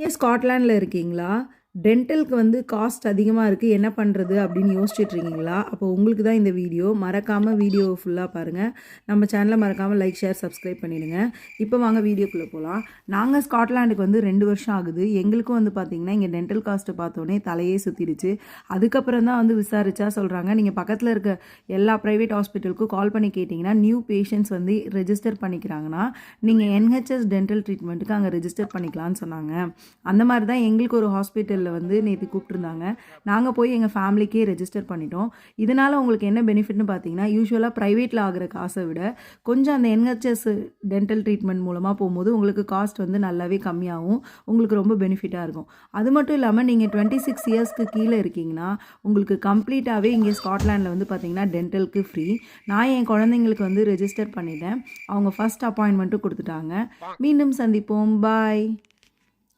ஏன் ஸ்காட்லாண்டில் இருக்கீங்களா? டென்டலுக்கு வந்து காஸ்ட் அதிகமாக இருக்குது, என்ன பண்ணுறது அப்படின்னு யோசிச்சுட்டு இருக்கீங்களா? அப்போ உங்களுக்கு தான் இந்த வீடியோ. மறக்காமல் வீடியோ ஃபுல்லாக பாருங்கள். நம்ம சேனலை மறக்காமல் லைக், ஷேர், சப்ஸ்கிரைப் பண்ணிடுங்க. இப்போ வாங்க வீடியோக்குள்ளே போகலாம். நாங்கள் ஸ்காட்லாண்டுக்கு வந்து 2 வருஷம் ஆகுது. எங்களுக்கும் வந்து பார்த்திங்கன்னா இங்கே டென்டல் காஸ்ட்டு பார்த்தோன்னே தலையே சுற்றிடுச்சு. அதுக்கப்புறம் தான் வந்து விசாரிச்சா சொல்கிறாங்க, நீங்கள் பக்கத்தில் இருக்க எல்லா ப்ரைவேட் ஹாஸ்பிட்டலுக்கும் கால் பண்ணி கேட்டிங்கன்னா நியூ பேஷண்ட்ஸ் வந்து ரெஜிஸ்டர் பண்ணிக்கிறாங்கன்னா நீங்கள் என்ஹெச்எஸ் டென்டல் ட்ரீட்மெண்ட்டுக்கு அங்கே ரெஜிஸ்டர் பண்ணிக்கலான்னு சொன்னாங்க. அந்த மாதிரி தான் எங்களுக்கு ஒரு ஹாஸ்பிட்டலில் வந்து நேற்று கூப்பிட்டுருந்தாங்க. நாங்கள் போய் எங்கள் ஃபேமிலிக்கே ரெஜிஸ்டர் பண்ணிட்டோம். இதனால் உங்களுக்கு என்ன பெனிஃபிட்னு பார்த்தீங்கன்னா, யூஸ்வலாக ப்ரைவேட்டில் ஆகிற காசை விட கொஞ்சம் அந்த என்ஹெச்எஸ் டென்டல் ட்ரீட்மெண்ட் மூலமாக போகும்போது உங்களுக்கு காஸ்ட் வந்து நல்லாவே கம்மியாகும். உங்களுக்கு ரொம்ப பெனிஃபிட்டாக இருக்கும். அது மட்டும் இல்லாமல் நீங்கள் 26 இயர்ஸ்க்கு கீழே இருக்கீங்கன்னா உங்களுக்கு கம்ப்ளீட்டாகவே இங்கே ஸ்காட்லாண்டில் வந்து பார்த்தீங்கன்னா டென்டலுக்கு ஃப்ரீ. நான் என் குழந்தைங்களுக்கு வந்து ரெஜிஸ்டர் பண்ணிட்டேன். அவங்க ஃபஸ்ட் அப்பாயின்மெண்ட்டும் கொடுத்துட்டாங்க. மீண்டும் சந்திப்போம். பாய்.